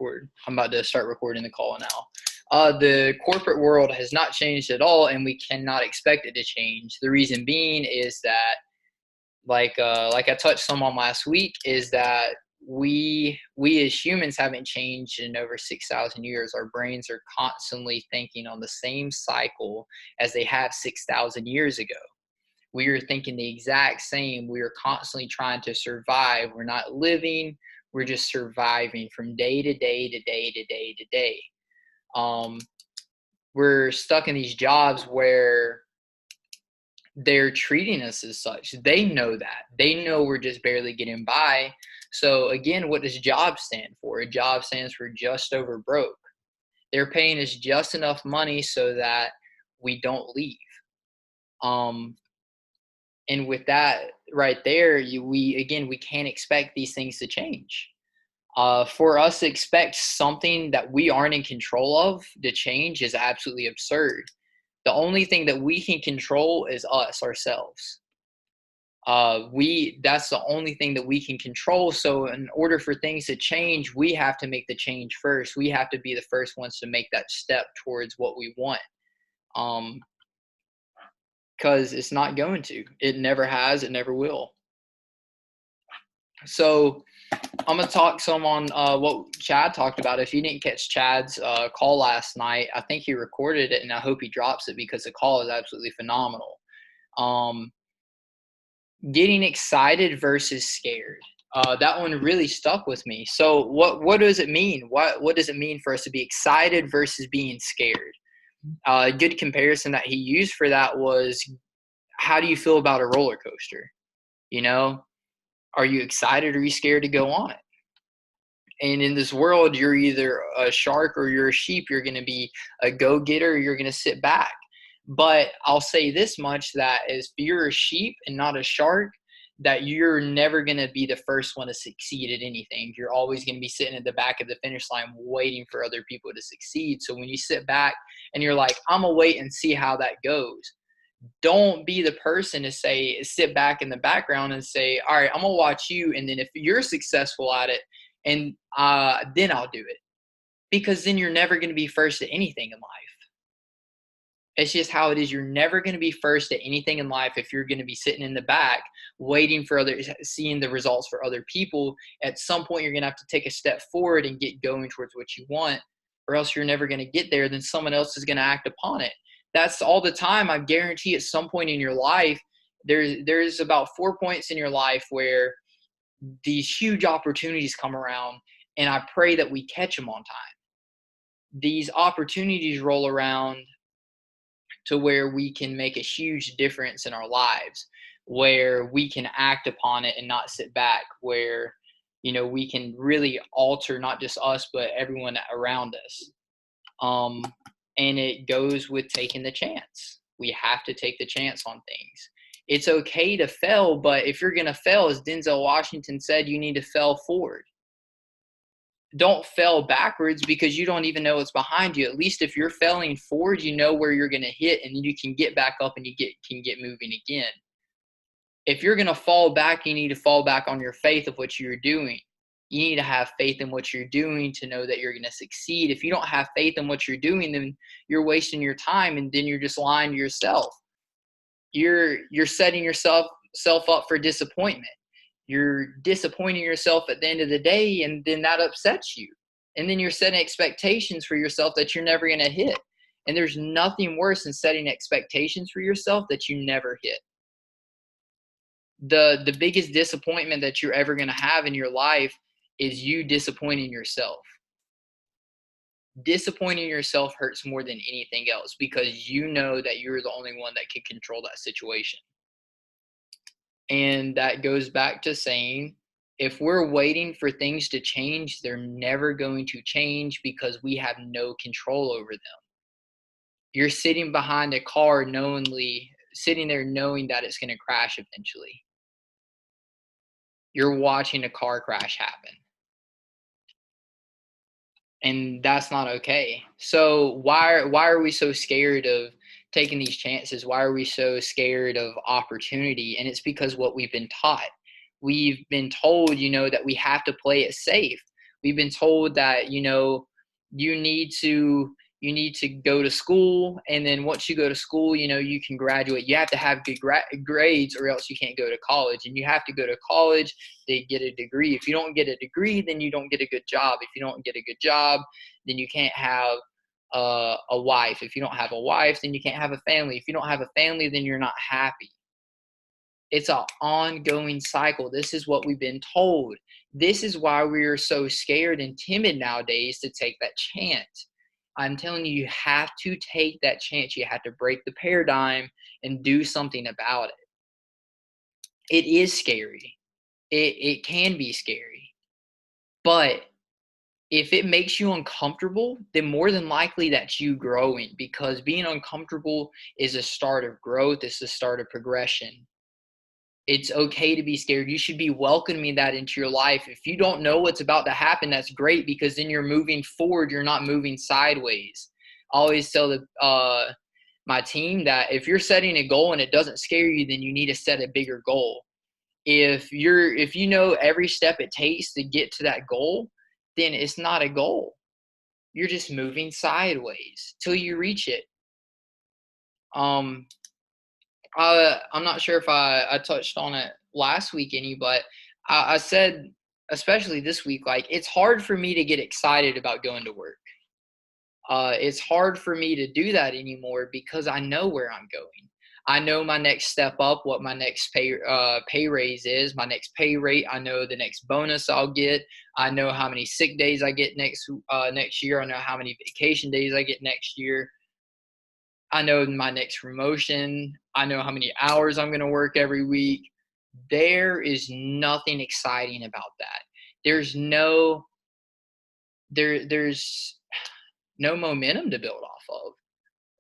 record. I'm about to start recording the call now. The corporate world has not changed at all, and we cannot expect it to change. The reason being is that, like I touched some on last week, is that we as humans haven't changed in over 6,000 years. Our brains are constantly thinking on the same cycle as they have 6,000 years ago. We are thinking the exact same. We are constantly trying to survive. We're not living. We're just surviving from day to day to day to day to day. We're stuck in these jobs where they're treating us as such. They know that. They know we're just barely getting by. So again, what does job stand for? A job stands for just over broke. They're paying us just enough money so that we don't leave. And with that right there, we can't expect these things to change. For us to expect something that we aren't in control of to change is absolutely absurd. The only thing that we can control is ourselves. That's the only thing that we can control. So in order for things to change, we have to make the change first. We have to be the first ones to make that step towards what we want. Because it's not going to. It never has. It never will. So I'm going to talk some on what Chad talked about. If you didn't catch Chad's call last night, I think he recorded it, and I hope he drops it because the call is absolutely phenomenal. Getting excited versus scared. That one really stuck with me. So what does it mean? What does it mean for us to be excited versus being scared? A good comparison that he used for that was, how do you feel about a roller coaster? You know, are you excited or are you scared to go on it? And in this world, you're either a shark or you're a sheep. You're going to be a go-getter or you're going to sit back. But I'll say this much, that if you're a sheep and not a shark, that you're never going to be the first one to succeed at anything. You're always going to be sitting at the back of the finish line waiting for other people to succeed. So when you sit back and you're like, I'm going to wait and see how that goes, don't be the person to sit back in the background and say, all right, I'm going to watch you. And then if you're successful at it, and then I'll do it. Because then you're never going to be first at anything in life. It's just how it is. You're never going to be first at anything in life if you're going to be sitting in the back waiting for others, seeing the results for other people. At some point, you're going to have to take a step forward and get going towards what you want, or else you're never going to get there. Then someone else is going to act upon it. That's all the time. I guarantee at some point in your life, there's about 4 points in your life where these huge opportunities come around, and I pray that we catch them on time. These opportunities roll around to where we can make a huge difference in our lives, where we can act upon it and not sit back, where, we can really alter not just us, but everyone around us. And it goes with taking the chance. We have to take the chance on things. It's okay to fail, but if you're going to fail, as Denzel Washington said, you need to fail forward. Don't fail backwards because you don't even know what's behind you. At least if you're failing forward, you know where you're going to hit, and then you can get back up and you can get moving again. If you're going to fall back, you need to fall back on your faith of what you're doing. You need to have faith in what you're doing to know that you're going to succeed. If you don't have faith in what you're doing, then you're wasting your time, and then you're just lying to yourself. You're setting yourself up for disappointment. You're disappointing yourself at the end of the day, and then that upsets you. And then you're setting expectations for yourself that you're never going to hit. And there's nothing worse than setting expectations for yourself that you never hit. The biggest disappointment that you're ever going to have in your life is you disappointing yourself. Disappointing yourself hurts more than anything else because you know that you're the only one that can control that situation. And that goes back to saying, if we're waiting for things to change, they're never going to change because we have no control over them. You're sitting behind a car sitting there knowing that it's going to crash eventually. You're watching a car crash happen. And that's not okay. So why are we so scared of taking these chances? Why are we so scared of opportunity? And it's because what we've been taught. We've been told, that we have to play it safe. We've been told that, you need to you need to go to school, and then once you go to school, you can graduate. You have to have good grades or else you can't go to college, and you have to go to college to get a degree. If you don't get a degree, then you don't get a good job. If you don't get a good job, then you can't have a wife. If you don't have a wife, then you can't have a family. If you don't have a family, then you're not happy. It's an ongoing cycle. This is what we've been told. This is why we are so scared and timid nowadays to take that chance. I'm telling you, you have to take that chance. You have to break the paradigm and do something about it. It is scary. It can be scary. But if it makes you uncomfortable, then more than likely that's you growing, because being uncomfortable is a start of growth. It's the start of progression. It's okay to be scared. You should be welcoming that into your life. If you don't know what's about to happen, that's great, because then you're moving forward. You're not moving sideways. I always tell my team that if you're setting a goal and it doesn't scare you, then you need to set a bigger goal. If you know every step it takes to get to that goal, then it's not a goal. You're just moving sideways till you reach it. Um, I'm not sure if I touched on it last week any, but I said, especially this week, like, it's hard for me to get excited about going to work. It's hard for me to do that anymore because I know where I'm going. I know my next step up, what my next pay raise is, my next pay rate. I know the next bonus I'll get. I know how many sick days I get next year. I know how many vacation days I get next year. I know my next promotion. I know how many hours I'm going to work every week. There is nothing exciting about that. There's no there's no momentum to build off of.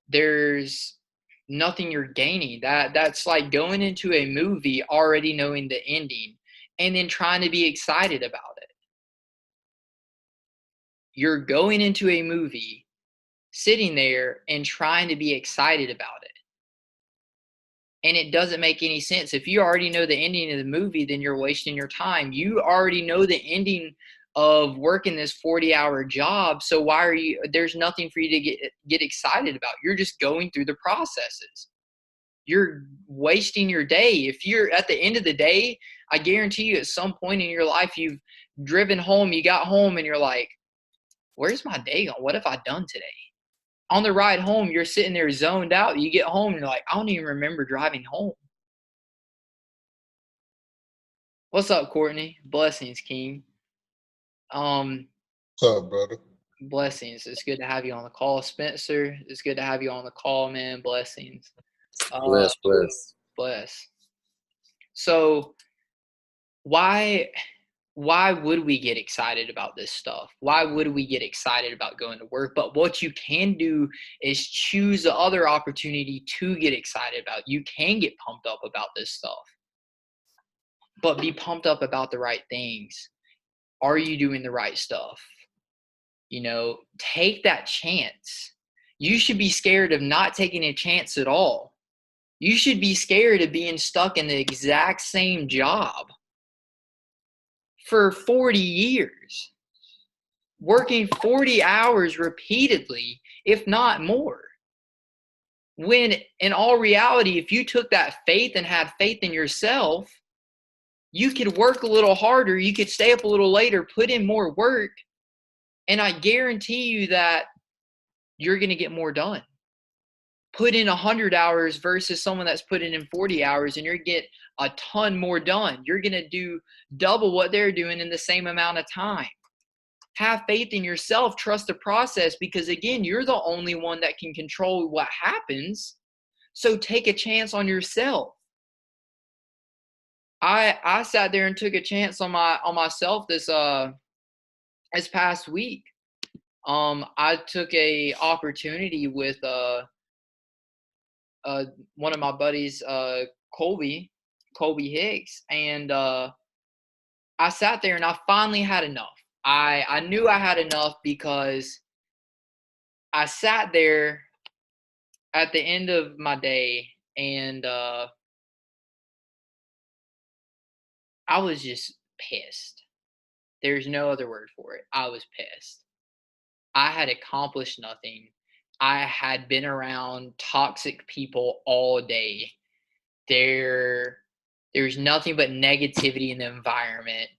There's nothing you're gaining. That's like going into a movie already knowing the ending and then trying to be excited about it. You're going into a movie, sitting there and trying to be excited about it. And it doesn't make any sense. If you already know the ending of the movie, then you're wasting your time. You already know the ending of working this 40-hour job. So why are you there's nothing for you to get excited about. You're just going through the processes. You're wasting your day. If you're at the end of the day, I guarantee you at some point in your life you've driven home, you got home and you're like, where's my day gone? What have I done today? On the ride home, you're sitting there zoned out. You get home and you're like, I don't even remember driving home. What's up, Courtney? Blessings, King. Um, What's up, brother? Blessings. It's good to have you on the call, Spencer. It's good to have you on the call, man. Blessings. Uh, Bless, bless. bless. So why why would we get excited about this stuff? Why would we get excited about going to work? But what you can do is choose the other opportunity to get excited about. You can get pumped up about this stuff, but be pumped up about the right things. Are you doing the right stuff? Take that chance. You should be scared of not taking a chance at all. You should be scared of being stuck in the exact same job for 40 years, working 40 hours repeatedly, if not more. When in all reality, if you took that faith and had faith in yourself, you could work a little harder, you could stay up a little later, put in more work, and I guarantee you that you're going to get more done. Put in 100 hours versus someone that's putting in 40 hours and you're going to get a ton more done. You're going to do double what they're doing in the same amount of time. Have faith in yourself, trust the process, because again, you're the only one that can control what happens. So take a chance on yourself. I sat there and took a chance on myself this past week. I took a opportunity with one of my buddies, Colby Hicks, and I sat there and I finally had enough. I knew I had enough because I sat there at the end of my day and I was just pissed. There's no other word for it. I was pissed. I had accomplished nothing. I had been around toxic people all day. There's nothing but negativity in the environment,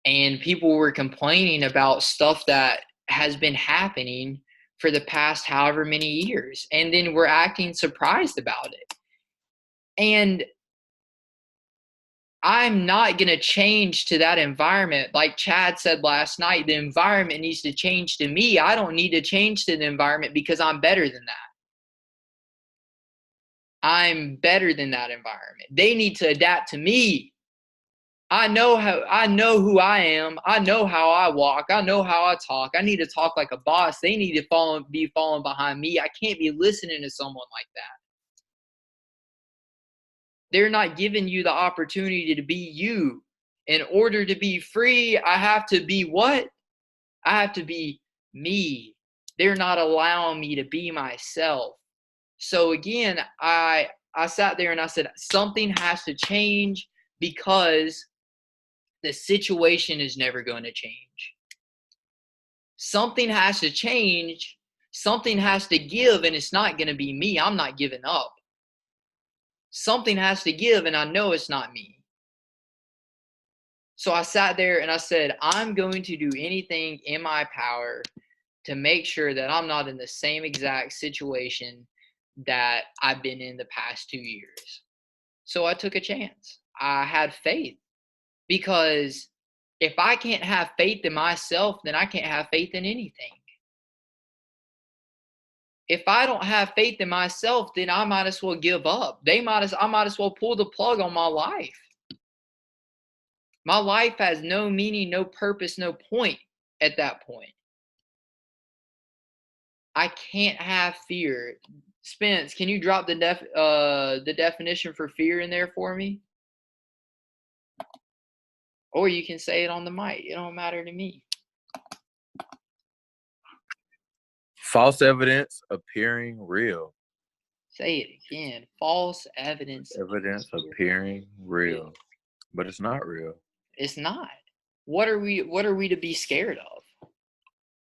and people were complaining about stuff that has been happening for the past however many years, and then we're acting surprised about it. And I'm not going to change to that environment. Like Chad said last night, the environment needs to change to me. I don't need to change to the environment because I'm better than that. I'm better than that environment. They need to adapt to me. I know who I am. I know how I walk. I know how I talk. I need to talk like a boss. They need to be following behind me. I can't be listening to someone like that. They're not giving you the opportunity to be you. In order to be free, I have to be what? I have to be me. They're not allowing me to be myself. So again, I sat there and I said, something has to change because the situation is never going to change. Something has to change. Something has to give, and it's not going to be me. I'm not giving up. Something has to give, and I know it's not me. So I sat there and I said, I'm going to do anything in my power to make sure that I'm not in the same exact situation that I've been in the past 2 years. So I took a chance. I had faith, because if I can't have faith in myself, then I can't have faith in anything. If I don't have faith in myself, then I might as well give up. I might as well pull the plug on my life. My life has no meaning, no purpose, no point at that point. I can't have fear. Spence, can you drop the definition for fear in there for me? Or you can say it on the mic. It don't matter to me. False evidence appearing real. Say it again. False evidence. Evidence appearing real. But it's not real. It's not. What are we to be scared of?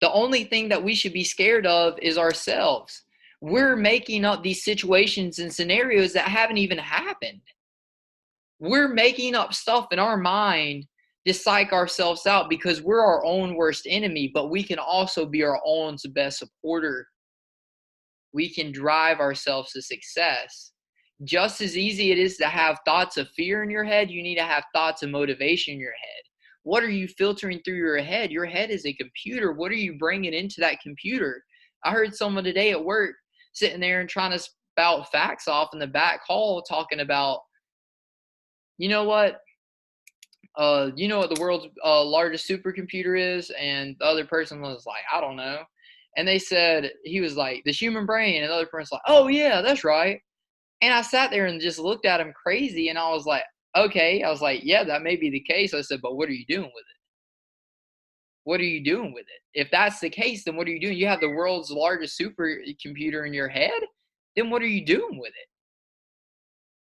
The only thing that we should be scared of is ourselves. We're making up these situations and scenarios that haven't even happened. We're making up stuff in our mind to psych ourselves out because we're our own worst enemy, but we can also be our own best supporter. We can drive ourselves to success. Just as easy it is to have thoughts of fear in your head, you need to have thoughts of motivation in your head. What are you filtering through your head? Your head is a computer. What are you bringing into that computer? I heard someone today at work sitting there and trying to spout facts off in the back hall talking about, you know what the world's largest supercomputer is? And the other person was like, I don't know. And they said, he was like, the human brain. And the other person's like, oh yeah, that's right. And I sat there and just looked at him crazy. And I was like, okay. I was like, yeah, that may be the case. I said, but what are you doing with it? What are you doing with it? If that's the case, then what are you doing? You have the world's largest supercomputer in your head? Then what are you doing with it?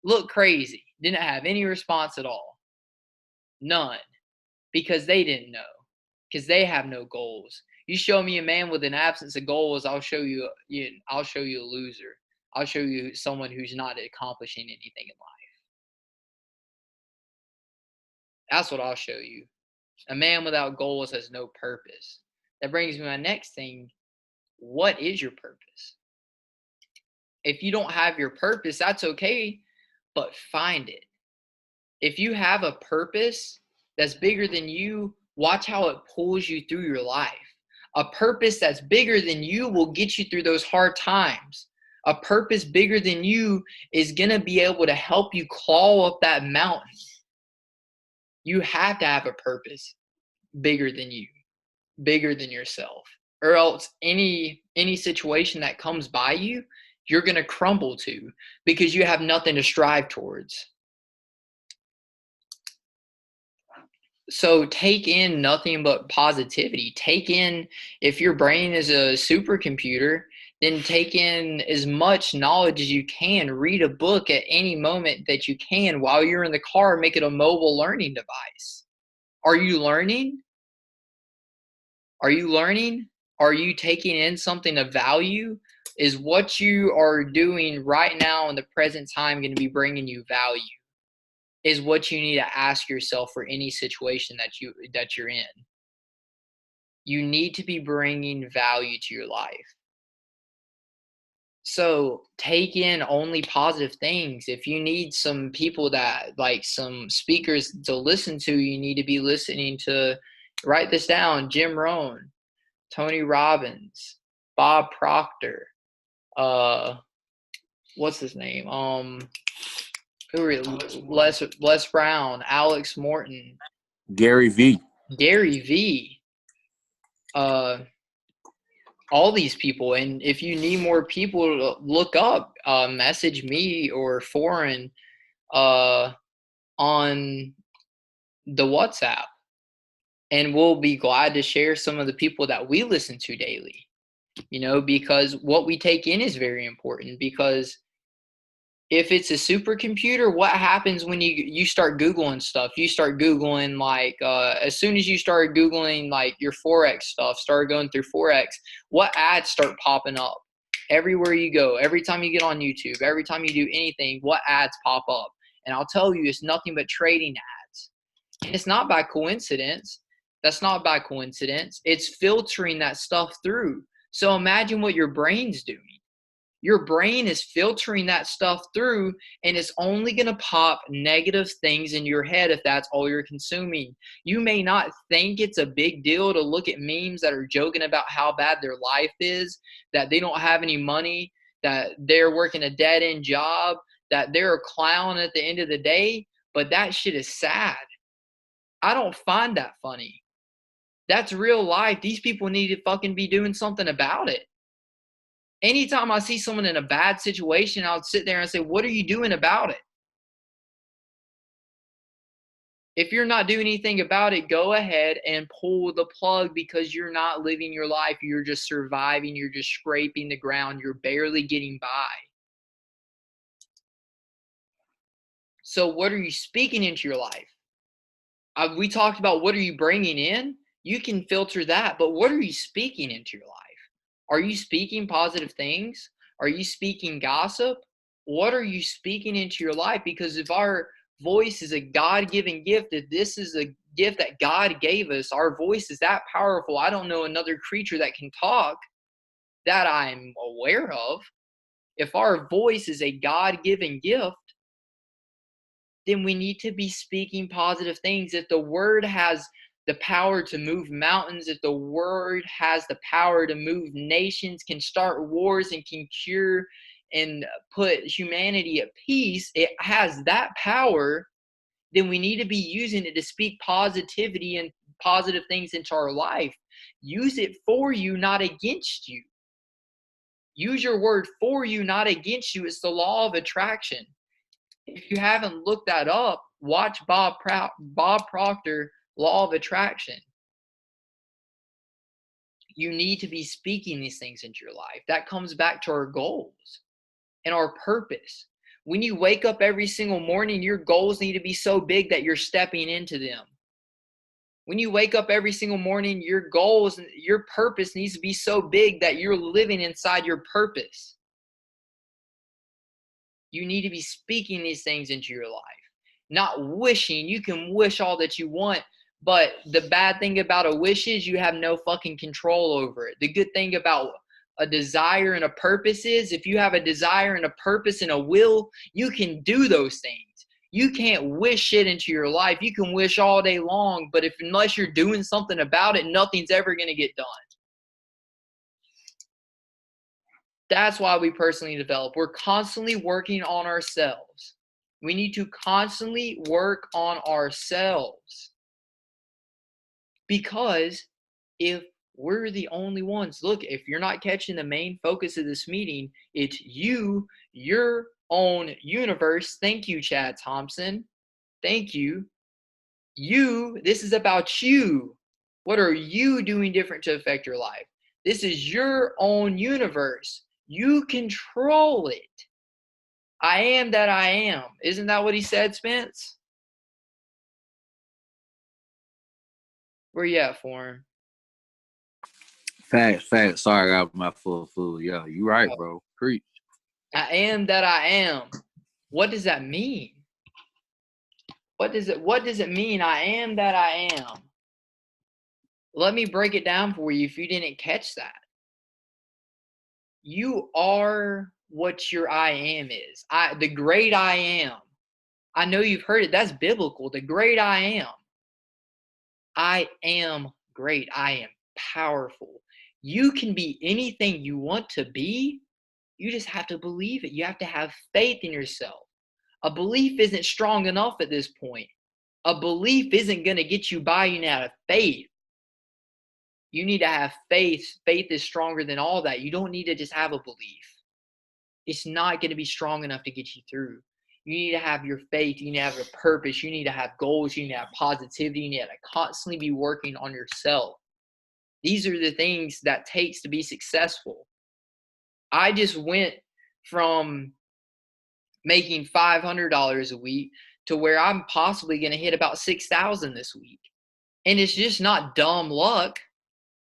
Look crazy. Didn't have any response at all. None. Because they didn't know. Because they have no goals. You show me a man with an absence of goals, I'll show you a loser. I'll show you someone who's not accomplishing anything in life. That's what I'll show you. A man without goals has no purpose. That brings me to my next thing. What is your purpose? If you don't have your purpose, that's okay, but find it. If you have a purpose that's bigger than you, watch how it pulls you through your life. A purpose that's bigger than you will get you through those hard times. A purpose bigger than you is going to be able to help you claw up that mountain. You have to have a purpose bigger than you, bigger than yourself, or else any situation that comes by you, you're going to crumble to because you have nothing to strive towards. So take in nothing but positivity. Take in, if your brain is a supercomputer, then take in as much knowledge as you can. Read a book at any moment that you can while you're in the car. Make it a mobile learning device. Are you learning? Are you learning? Are you taking in something of value? Is what you are doing right now in the present time going to be bringing you value? Is what you need to ask yourself for any situation that you're in. You need to be bringing value to your life. So take in only positive things. If you need some people that like some speakers to listen to, you need to be listening to, write this down, Jim Rohn, Tony Robbins, Bob Proctor, uh what's his name? Who are Les Brown, Alex Morton, Gary V. Gary V, all these people. And if you need more people to look up, message me or Foreign on the WhatsApp, and we'll be glad to share some of the people that we listen to daily. Because what we take in is very important. Because if it's a supercomputer, what happens when you start Googling stuff? You start Googling like as soon as you start Googling like your Forex stuff, start going through Forex, what ads start popping up? Everywhere you go, every time you get on YouTube, every time you do anything, what ads pop up? And I'll tell you, it's nothing but trading ads. And it's not by coincidence. That's not by coincidence. It's filtering that stuff through. So imagine what your brain's doing. Your brain is filtering that stuff through, and it's only going to pop negative things in your head if that's all you're consuming. You may not think it's a big deal to look at memes that are joking about how bad their life is, that they don't have any money, that they're working a dead-end job, that they're a clown at the end of the day, but that shit is sad. I don't find that funny. That's real life. These people need to fucking be doing something about it. Anytime I see someone in a bad situation, I'll sit there and say, what are you doing about it? If you're not doing anything about it, go ahead and pull the plug, because you're not living your life. You're just surviving. You're just scraping the ground. You're barely getting by. So what are you speaking into your life? We talked about what are you bringing in? You can filter that, but what are you speaking into your life? Are you speaking positive things? Are you speaking gossip? What are you speaking into your life? Because if our voice is a God-given gift, if this is a gift that God gave us, our voice is that powerful. I don't know another creature that can talk that I'm aware of. If our voice is a God-given gift, then we need to be speaking positive things. If the word has the power to move mountains, if the word has the power to move nations, can start wars, and can cure and put humanity at peace, it has that power, then we need to be using it to speak positivity and positive things into our life. Use it for you, not against you. Use your word for you, not against you. It's the law of attraction. If you haven't looked that up, watch Bob Proctor, Law of Attraction. You need to be speaking these things into your life. That comes back to our goals and our purpose. When you wake up every single morning, your goals need to be so big that you're stepping into them. When you wake up every single morning, your goals, your purpose needs to be so big that you're living inside your purpose. You need to be speaking these things into your life, not wishing. You can wish all that you want, but the bad thing about a wish is you have no fucking control over it. The good thing about a desire and a purpose is if you have a desire and a purpose and a will, you can do those things. You can't wish shit into your life. You can wish all day long, but unless you're doing something about it, nothing's ever going to get done. That's why we personally develop. We're constantly working on ourselves. We need to constantly work on ourselves. Because if we're the only ones, look, if you're not catching the main focus of this meeting, it's you, your own universe. Thank you, Chad Thompson. Thank you. You, this is about you. What are you doing different to affect your life? This is your own universe. You control it. I am that I am. Isn't that what he said, Spence? Where you at, Foreign? Facts. Sorry, I got my full food. Yeah, you right, bro. Preach. I am that I am. What does that mean? What does it mean? I am that I am. Let me break it down for you if you didn't catch that. You are what your I am is. The great I am. I know you've heard it. That's biblical. The great I am. I am great. I am powerful. You can be anything you want to be. You just have to believe it. You have to have faith in yourself. A belief isn't strong enough at this point. A belief isn't going to get you by. You need to have faith. You need to have faith. Faith is stronger than all that. You don't need to just have a belief. It's not going to be strong enough to get you through. You need to have your faith. You need to have a purpose. You need to have goals. You need to have positivity. You need to constantly be working on yourself. These are the things that takes to be successful. I just went from making $500 a week to where I'm possibly going to hit about 6,000 this week. And it's just not dumb luck.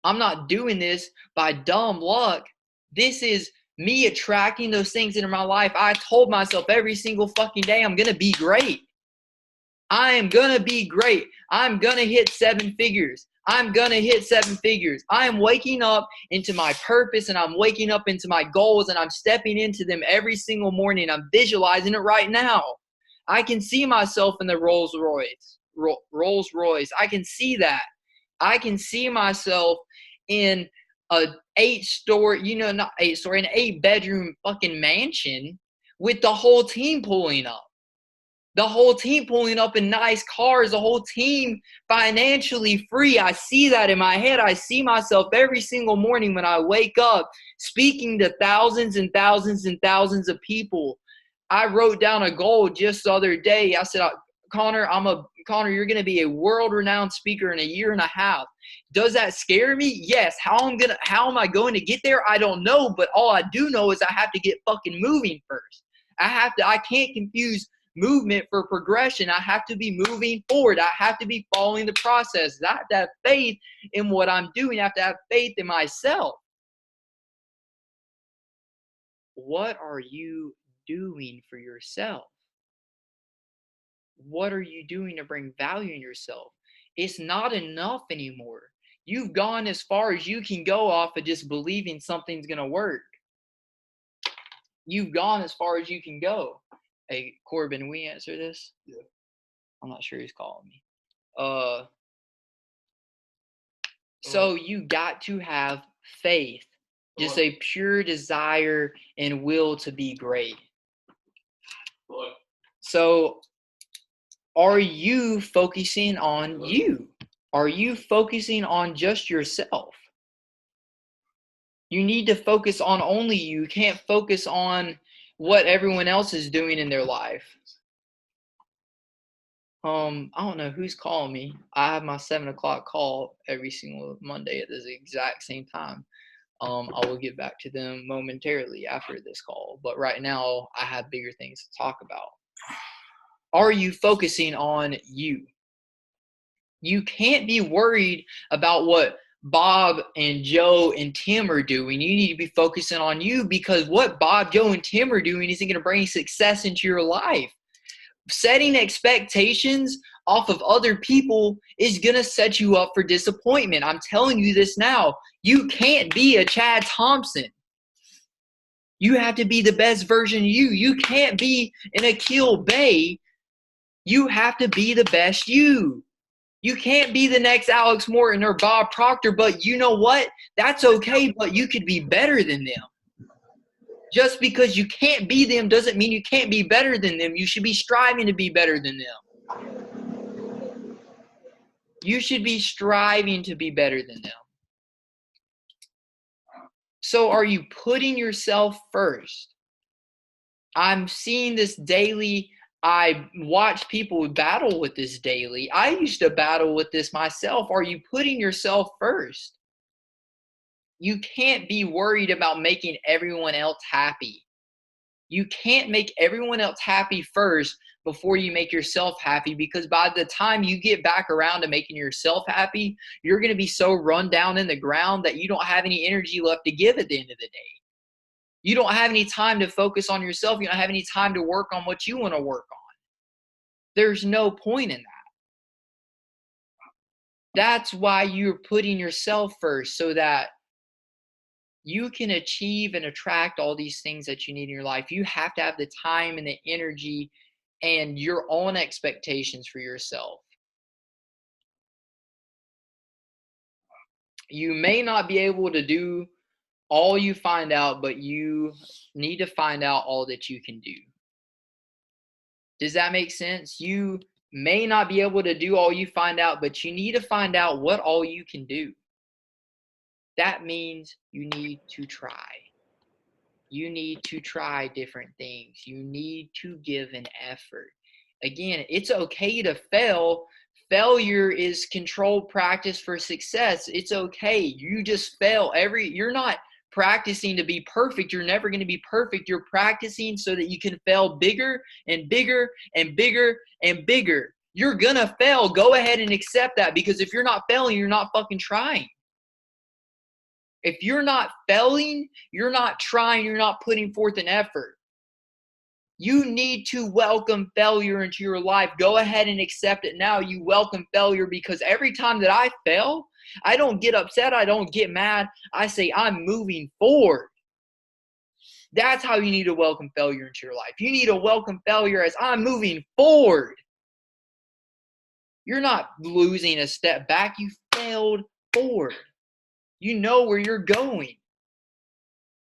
I'm not doing this by dumb luck. This is me attracting those things into my life. I told myself every single fucking day, I'm going to be great. I am going to be great. I'm going to hit 7 figures. I'm going to hit 7 figures. I am waking up into my purpose, and I'm waking up into my goals, and I'm stepping into them every single morning. I'm visualizing it right now. I can see myself in the Rolls Royce. I can see that. I can see myself in a 8-story, not 8-story, an 8-bedroom fucking mansion with the whole team pulling up. The whole team pulling up in nice cars, the whole team financially free. I see that in my head. I see myself every single morning when I wake up speaking to thousands and thousands and thousands of people. I wrote down a goal just the other day. I said, Connor, you're going to be a world-renowned speaker in a year and a half. Does that scare me? Yes. How am I going to get there? I don't know, but all I do know is I have to get fucking moving first. I can't confuse movement for progression. I have to be moving forward. I have to be following the process. I have to have faith in what I'm doing. I have to have faith in myself. What are you doing for yourself? What are you doing to bring value in yourself? It's not enough anymore. You've gone as far as you can go off of just believing something's going to work. You've gone as far as you can go. Hey, Corbin, we answer this? Yeah. I'm not sure he's calling me. So you got to have faith, just a pure desire and will to be great. So are you focusing on you? Are you focusing on just yourself? You need to focus on only you. You can't focus on what everyone else is doing in their life. I don't know who's calling me. I have my 7 o'clock call every single Monday at this exact same time. I will get back to them momentarily after this call. But right now, I have bigger things to talk about. Are you focusing on you? You can't be worried about what Bob and Joe and Tim are doing. You need to be focusing on you, because what Bob, Joe, and Tim are doing isn't going to bring success into your life. Setting expectations off of other people is going to set you up for disappointment. I'm telling you this now. You can't be a Chad Thompson. You have to be the best version of you. You can't be an Akil Bay. You have to be the best you. You can't be the next Alex Morton or Bob Proctor, but you know what? That's okay, but you could be better than them. Just because you can't be them doesn't mean you can't be better than them. You should be striving to be better than them. You should be striving to be better than them. So are you putting yourself first? I'm seeing this daily. I watch people battle with this daily. I used to battle with this myself. Are you putting yourself first? You can't be worried about making everyone else happy. You can't make everyone else happy first before you make yourself happy, because by the time you get back around to making yourself happy, you're going to be so run down in the ground that you don't have any energy left to give at the end of the day. You don't have any time to focus on yourself. You don't have any time to work on what you want to work on. There's no point in that. That's why you're putting yourself first, so that you can achieve and attract all these things that you need in your life. You have to have the time and the energy and your own expectations for yourself. You may not be able to do all you find out, but you need to find out all that you can do. Does that make sense? You may not be able to do all you find out, but you need to find out what all you can do. That means you need to try. You need to try different things. You need to give an effort. Again, it's okay to fail. Failure is controlled practice for success. It's okay. You just fail you're not practicing to be perfect. You're never going to be perfect. You're practicing so that you can fail bigger and bigger and bigger and bigger. You're going to fail. Go ahead and accept that, because if you're not failing, you're not fucking trying. If you're not failing, you're not trying, you're not putting forth an effort. You need to welcome failure into your life. Go ahead and accept it now. You welcome failure, because every time that I fail, I don't get upset. I don't get mad. I say, I'm moving forward. That's how you need to welcome failure into your life. You need to welcome failure as I'm moving forward. You're not losing a step back. You failed forward. You know where you're going.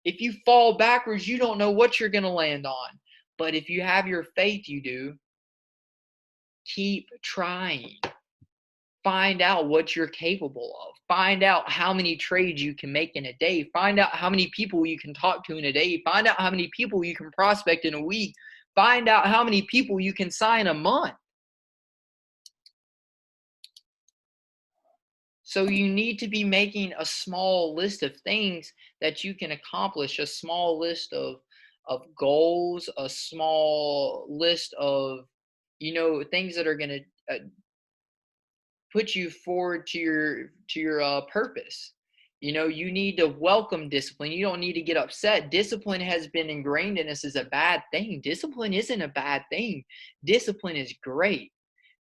If you fall backwards, you don't know what you're going to land on. But if you have your faith, you do. Keep trying. Find out what you're capable of. Find out how many trades you can make in a day. Find out how many people you can talk to in a day. Find out how many people you can prospect in a week. Find out how many people you can sign a month. So you need to be making a small list of things that you can accomplish, a small list of goals, a small list of, things that are going to put you forward to your purpose. You need to welcome discipline. You don't need to get upset. Discipline has been ingrained in us as a bad thing. Discipline isn't a bad thing. Discipline is great,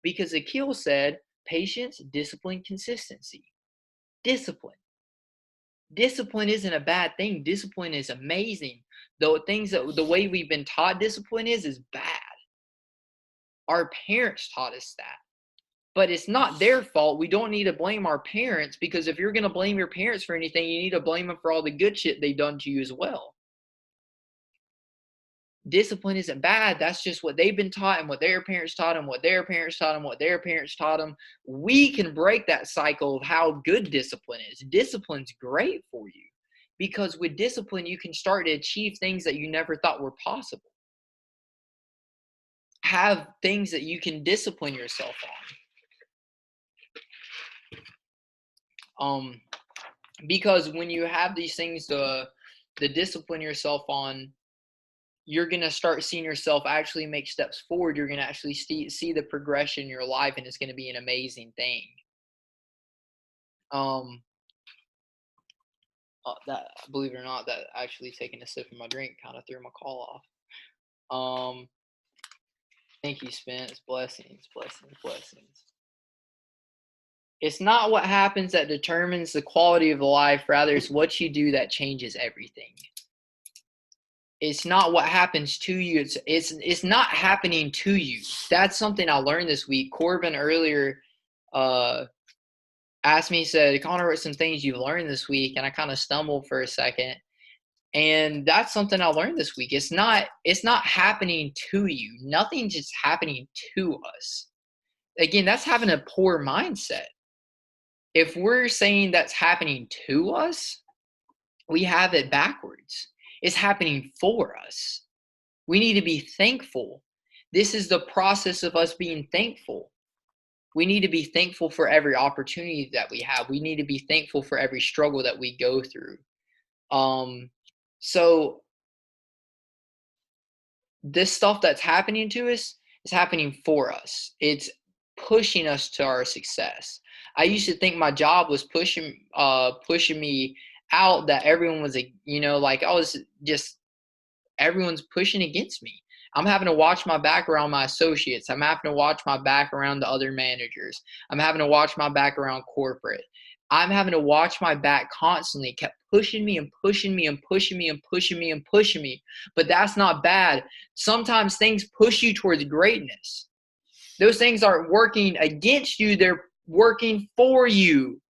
because Akil said, patience, discipline, consistency. Discipline. Discipline isn't a bad thing. Discipline is amazing. Though the way we've been taught discipline is bad. Our parents taught us that. But it's not their fault. We don't need to blame our parents, because if you're going to blame your parents for anything, you need to blame them for all the good shit they've done to you as well. Discipline isn't bad. That's just what they've been taught, and what their parents taught them, what their parents taught them, what their parents taught them. We can break that cycle of how good discipline is. Discipline's great for you, because with discipline, you can start to achieve things that you never thought were possible. Have things that you can discipline yourself on. Because when you have these things to discipline yourself on, you're going to start seeing yourself actually make steps forward. You're going to actually see the progression in your life, and it's going to be an amazing thing. That, believe it or not, that actually taking a sip of my drink kind of threw my call off. Thank you, Spence. Blessings, blessings, blessings. It's not what happens that determines the quality of life. Rather, it's what you do that changes everything. It's not what happens to you. It's not happening to you. That's something I learned this week. Corbin earlier asked me, said, Connor, what some things you've learned this week? And I kind of stumbled for a second. And that's something I learned this week. It's not happening to you. Nothing's just happening to us. Again, that's having a poor mindset. If we're saying that's happening to us, we have it backwards. It's happening for us. We need to be thankful. This is the process of us being thankful. We need to be thankful for every opportunity that we have. We need to be thankful for every struggle that we go through. So this stuff that's happening to us is happening for us. It's pushing us to our success. I used to think my job was pushing me out, that everyone was like I was just everyone's pushing against me. I'm having to watch my back around my associates. I'm having to watch my back around the other managers. I'm having to watch my back around corporate. I'm having to watch my back constantly. It kept pushing me and pushing me and pushing me and pushing me and pushing me. But that's not bad. Sometimes things push you towards greatness. Those things aren't working against you, they're working for you.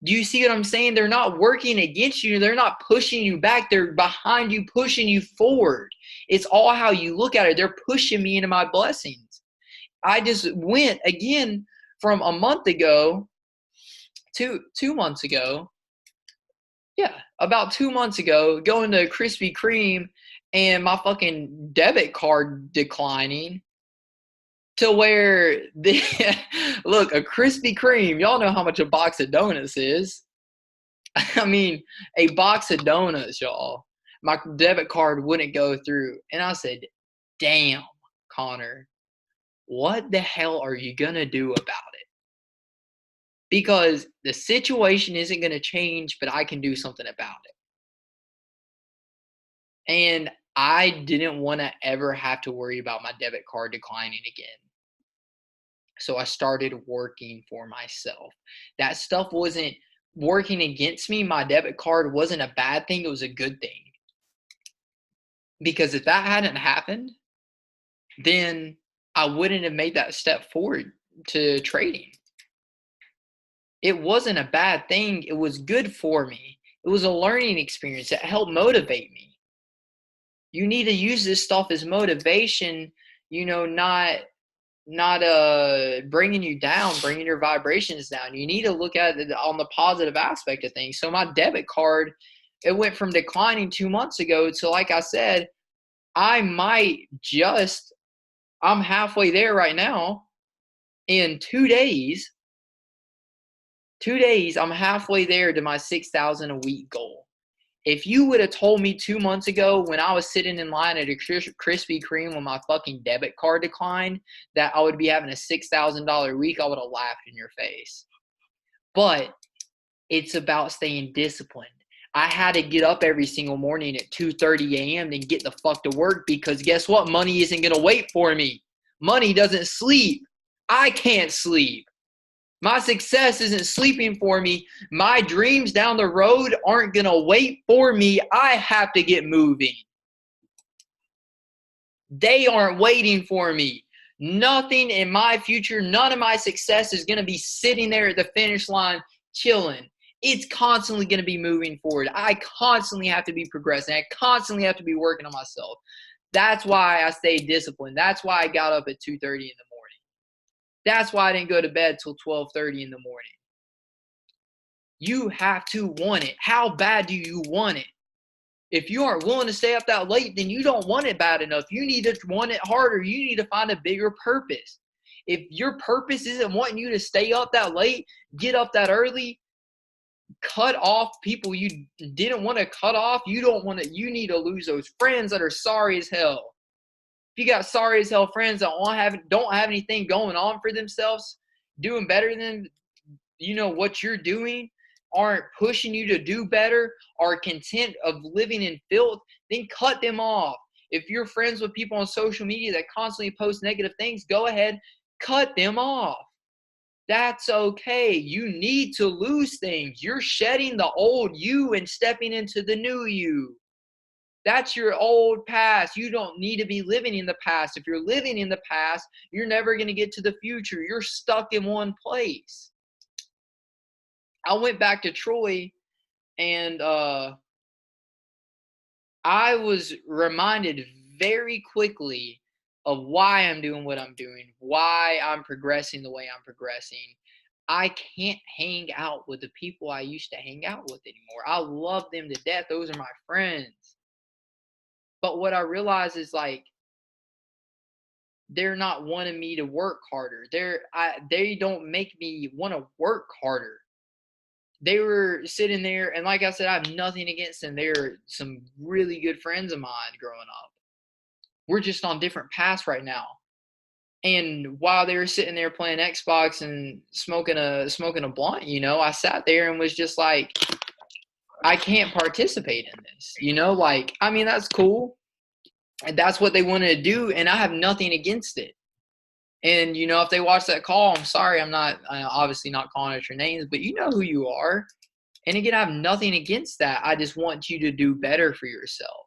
Do you see what I'm saying? They're not working against you. They're not pushing you back. They're behind you, pushing you forward. It's all how you look at it. They're pushing me into my blessings. I just went again from a month ago, 2 months ago. Yeah, about 2 months ago, going to Krispy Kreme and my fucking debit card declining to where look, a Krispy Kreme, y'all know how much a box of donuts is. I mean, a box of donuts, y'all. My debit card wouldn't go through. And I said, damn, Connor, what the hell are you going to do about it? Because the situation isn't going to change, but I can do something about it. And I didn't want to ever have to worry about my debit card declining again. So I started working for myself. That stuff wasn't working against me. My debit card wasn't a bad thing. It was a good thing. Because if that hadn't happened, then I wouldn't have made that step forward to trading. It wasn't a bad thing. It was good for me. It was a learning experience that helped motivate me. You need to use this stuff as motivation, not bringing you down, bringing your vibrations down. You need to look at it on the positive aspect of things. So my debit card, it went from declining 2 months ago to, like I said, I'm halfway there right now. In 2 days, I'm halfway there to my 6,000 a week goal. If you would have told me 2 months ago when I was sitting in line at a Krispy Kreme when my fucking debit card declined that I would be having a $6,000 week, I would have laughed in your face. But it's about staying disciplined. I had to get up every single morning at 2:30 a.m. and get the fuck to work because guess what? Money isn't going to wait for me. Money doesn't sleep. I can't sleep. My success isn't sleeping for me. My dreams down the road aren't going to wait for me. I have to get moving. They aren't waiting for me. Nothing in my future, none of my success is going to be sitting there at the finish line chilling. It's constantly going to be moving forward. I constantly have to be progressing. I constantly have to be working on myself. That's why I stay disciplined. That's why I got up at 2:30 in the morning. That's why I didn't go to bed till 12:30 in the morning. You have to want it. How bad do you want it? If you aren't willing to stay up that late, then you don't want it bad enough. You need to want it harder. You need to find a bigger purpose. If your purpose isn't wanting you to stay up that late, get up that early, cut off people you didn't want to cut off. You need to lose those friends that are sorry as hell. If you got sorry as hell friends that don't have anything going on for themselves, doing better than what you're doing, aren't pushing you to do better, are content of living in filth, then cut them off. If you're friends with people on social media that constantly post negative things, go ahead, cut them off. That's okay. You need to lose things. You're shedding the old you and stepping into the new you. That's your old past. You don't need to be living in the past. If you're living in the past, you're never going to get to the future. You're stuck in one place. I went back to Troy and I was reminded very quickly of why I'm doing what I'm doing, why I'm progressing the way I'm progressing. I can't hang out with the people I used to hang out with anymore. I love them to death. Those are my friends. But what I realize is they're not wanting me to work harder. They don't make me want to work harder. They were sitting there, and like I said, I have nothing against them. They're some really good friends of mine growing up. We're just on different paths right now. And while they were sitting there playing Xbox and smoking a blunt, I sat there and was just like, I can't participate in this. Like, I mean, that's cool. And that's what they wanted to do, and I have nothing against it. And if they watch that call, I'm sorry, I'm not obviously not calling out your names, but you know who you are. And again, I have nothing against that. I just want you to do better for yourself.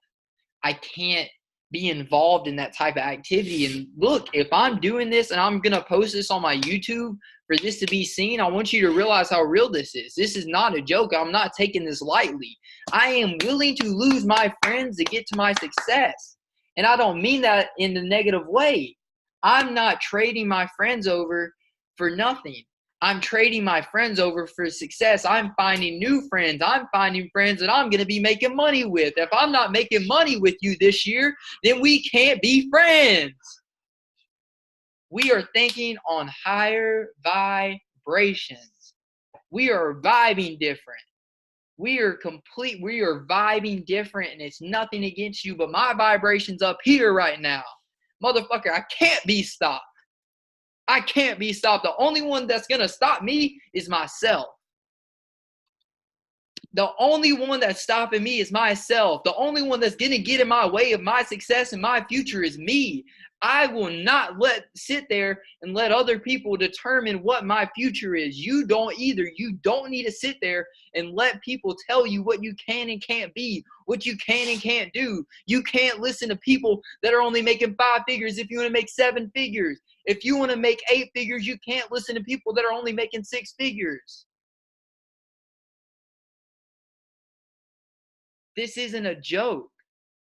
I can't be involved in that type of activity. And look, if I'm doing this and I'm going to post this on my YouTube for this to be seen, I want you to realize how real this is. This is not a joke. I'm not taking this lightly. I am willing to lose my friends to get to my success. And I don't mean that in the negative way. I'm not trading my friends over for nothing. I'm trading my friends over for success. I'm finding new friends. I'm finding friends that I'm going to be making money with. If I'm not making money with you this year, then we can't be friends. We are thinking on higher vibrations. We are vibing different. We are vibing different, and it's nothing against you, but my vibration's up here right now. Motherfucker, I can't be stopped. I can't be stopped. The only one that's going to stop me is myself. The only one that's stopping me is myself. The only one that's going to get in my way of my success and my future is me. I will not sit there and let other people determine what my future is. You don't either. You don't need to sit there and let people tell you what you can and can't be, what you can and can't do. You can't listen to people that are only making 5 figures if you want to make 7 figures. If you want to make 8 figures, you can't listen to people that are only making 6 figures. This isn't a joke.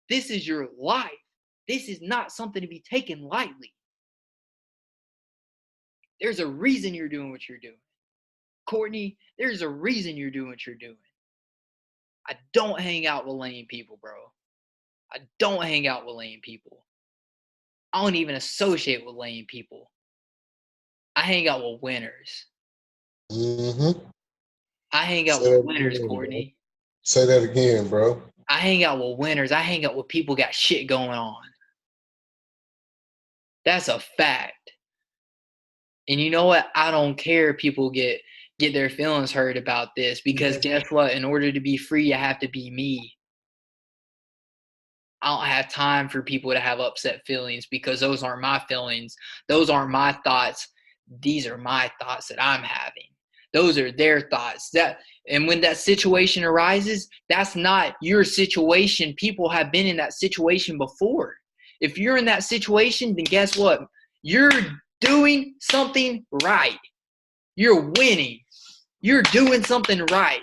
This is your life. This is not something to be taken lightly. There's a reason you're doing what you're doing. Courtney, there's a reason you're doing what you're doing. I don't hang out with lame people, bro. I don't hang out with lame people. I don't even associate with lame people. I hang out with winners. Mm-hmm. I hang out with winners, Courtney. Say that again, bro. I hang out with winners. I hang out with people got shit going on. That's a fact. And you know what? I don't care if people get their feelings hurt about this, because guess what? In order to be free, I have to be me. I don't have time for people to have upset feelings, because those aren't my feelings. Those aren't my thoughts. These are my thoughts that I'm having. Those are their thoughts. And when that situation arises, that's not your situation. People have been in that situation before. If you're in that situation, then guess what? You're doing something right. You're winning. You're doing something right.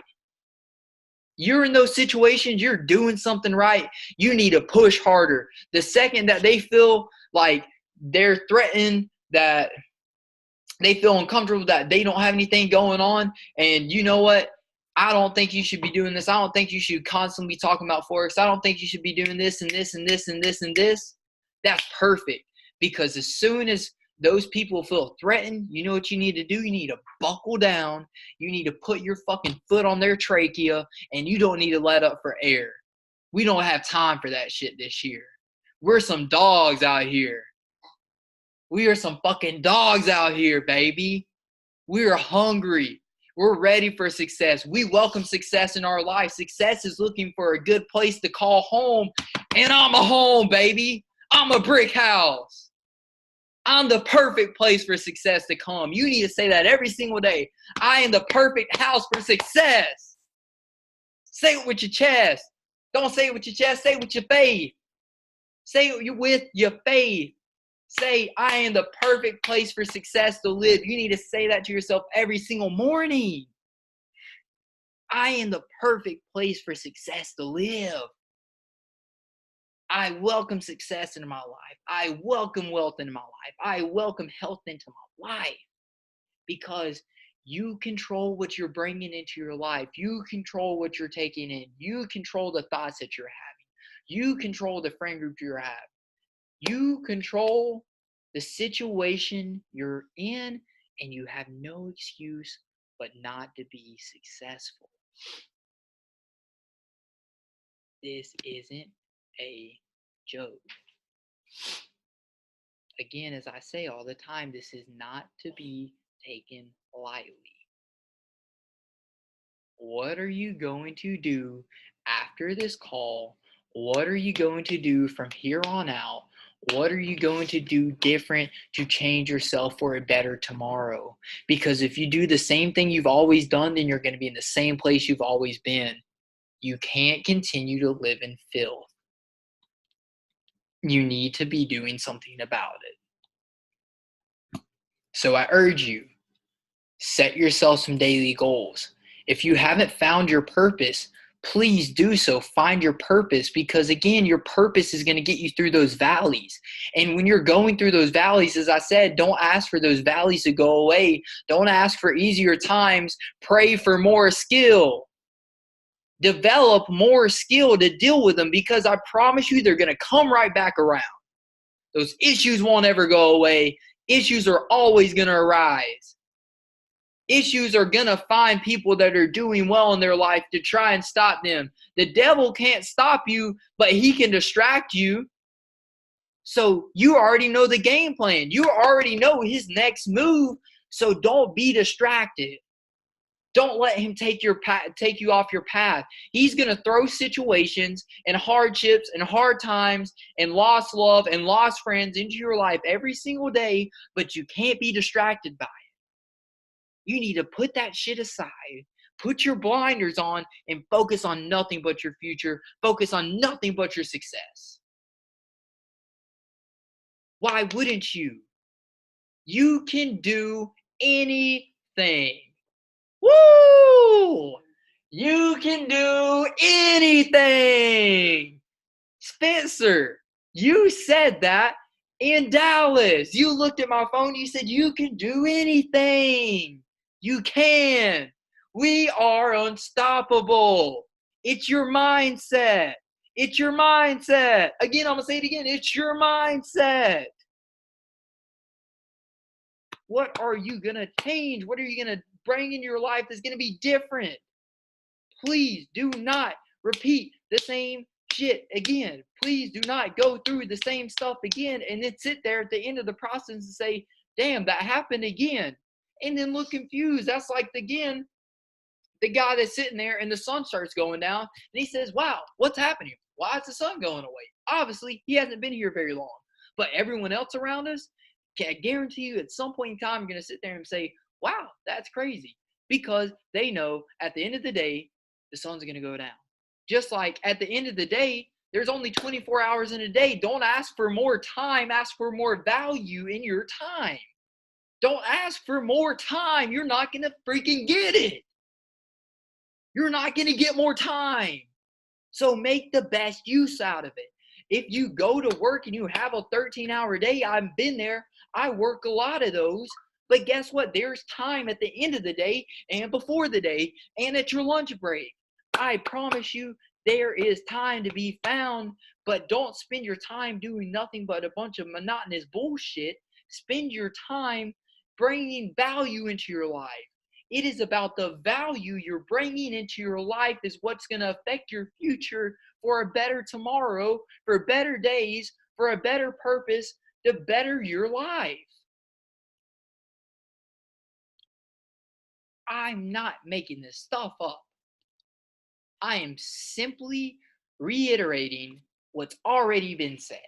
You're in those situations, you're doing something right. You need to push harder. The second that they feel like they're threatened, that they feel uncomfortable, that they don't have anything going on, and you know what? I don't think you should be doing this. I don't think you should constantly be talking about Forex. I don't think you should be doing this and this and this and this and this. That's perfect. Because as soon as those people feel threatened, you know what you need to do? You need to buckle down. You need to put your fucking foot on their trachea, and you don't need to let up for air. We don't have time for that shit this year. We're some dogs out here. We are some fucking dogs out here, baby. We are hungry. We're ready for success. We welcome success in our life. Success is looking for a good place to call home, and I'm a home, baby. I'm a brick house. I'm the perfect place for success to come. You need to say that every single day. I am the perfect house for success. Say it with your chest. Don't say it with your chest. Say it with your faith. Say it with your faith. Say, I am the perfect place for success to live. You need to say that to yourself every single morning. I am the perfect place for success to live. I welcome success into my life. I welcome wealth into my life. I welcome health into my life, because you control what you're bringing into your life. You control what you're taking in. You control the thoughts that you're having. You control the friend group you're having. You control the situation you're in, and you have no excuse but not to be successful. This isn't a joke. Again, as I say all the time, this is not to be taken lightly. What are you going to do after this call? What are you going to do from here on out? What are you going to do different to change yourself for a better tomorrow? Because if you do the same thing you've always done, then you're going to be in the same place you've always been. You can't continue to live in filth. You need to be doing something about it. So I urge you, set yourself some daily goals. If you haven't found your purpose, please do so. Find your purpose, because again, your purpose is going to get you through those valleys. And when you're going through those valleys, as I said, don't ask for those valleys to go away. Don't ask for easier times. Pray for more skill. Develop more skill to deal with them, because I promise you they're going to come right back around. Those issues won't ever go away. Issues are always going to arise. Issues are going to find people that are doing well in their life to try and stop them. The devil can't stop you, but he can distract you. So you already know the game plan. You already know his next move. So don't be distracted. Don't let him take you off your path. He's going to throw situations and hardships and hard times and lost love and lost friends into your life every single day, but you can't be distracted by it. You need to put that shit aside, put your blinders on, and focus on nothing but your future. Focus on nothing but your success. Why wouldn't you? You can do anything. Woo! You can do anything. Spencer, you said that in Dallas. You looked at my phone, you said you can do anything. You can. We are unstoppable. It's your mindset. It's your mindset. Again, I'm going to say it again. It's your mindset. What are you going to change? What are you going to bring in your life that's going to be different? Please do not repeat the same shit again. Please do not go through the same stuff again and then sit there at the end of the process and say, damn, that happened again. And then look confused. That's like, again, the guy that's sitting there and the sun starts going down and he says, wow, what's happening? Why is the sun going away? Obviously, he hasn't been here very long. But everyone else around us, can I guarantee you at some point in time, you're going to sit there and say, wow, that's crazy. Because they know at the end of the day, the sun's going to go down. Just like at the end of the day, there's only 24 hours in a day. Don't ask for more time. Ask for more value in your time. Don't ask for more time. You're not going to freaking get it. You're not going to get more time. So make the best use out of it. If you go to work and you have a 13-hour day, I've been there. I work a lot of those. But guess what? There's time at the end of the day and before the day and at your lunch break. I promise you there is time to be found, but don't spend your time doing nothing but a bunch of monotonous bullshit. Spend your time bringing value into your life. It is about the value you're bringing into your life is what's going to affect your future for a better tomorrow, for better days, for a better purpose, to better your life. I'm not making this stuff up. I am simply reiterating what's already been said.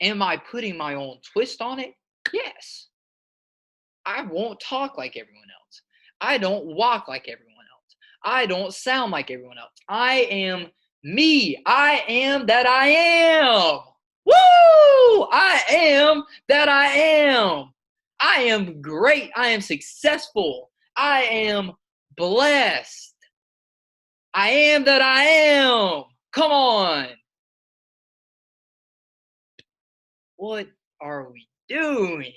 Am I putting my own twist on it? Yes. I won't talk like everyone else. I don't walk like everyone else. I don't sound like everyone else. I am me. I am that I am. Woo! I am that I am. I am great. I am successful. I am blessed. I am that I am. Come on. What are we doing?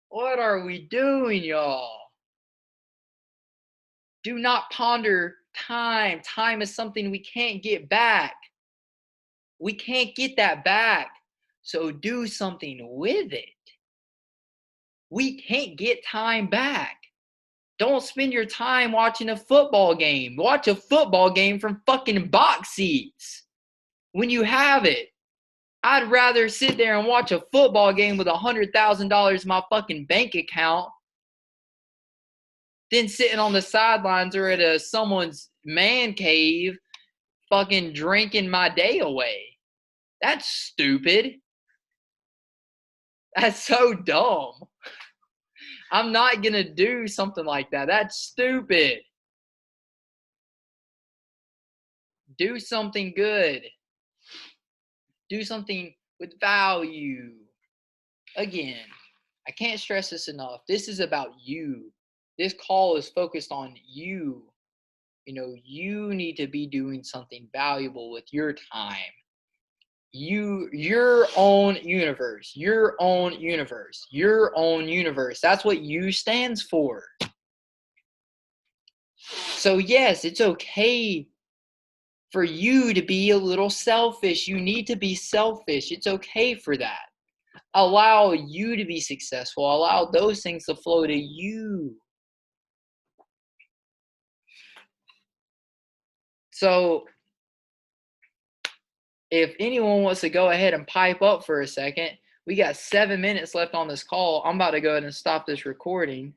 What are we doing, y'all? Do not ponder time. Time is something we can't get back. We can't get that back. So do something with it. We can't get time back. Don't spend your time watching a football game. Watch a football game from fucking box seats when you have it. I'd rather sit there and watch a football game with $100,000 in my fucking bank account than sitting on the sidelines or at someone's man cave fucking drinking my day away. That's stupid. That's so dumb. I'm not going to do something like that. That's stupid. Do something good. Do something with value. Again, I can't stress this enough. This is about you. This call is focused on you. You know, you need to be doing something valuable with your time. Your own universe. Your own universe. Your own universe. That's what you stands for. So yes, it's okay for you to be a little selfish. You need to be selfish. It's okay for that. Allow you to be successful. Allow those things to flow to you. So if anyone wants to go ahead and pipe up for a second, we got 7 minutes left on this call. I'm about to go ahead and stop this recording.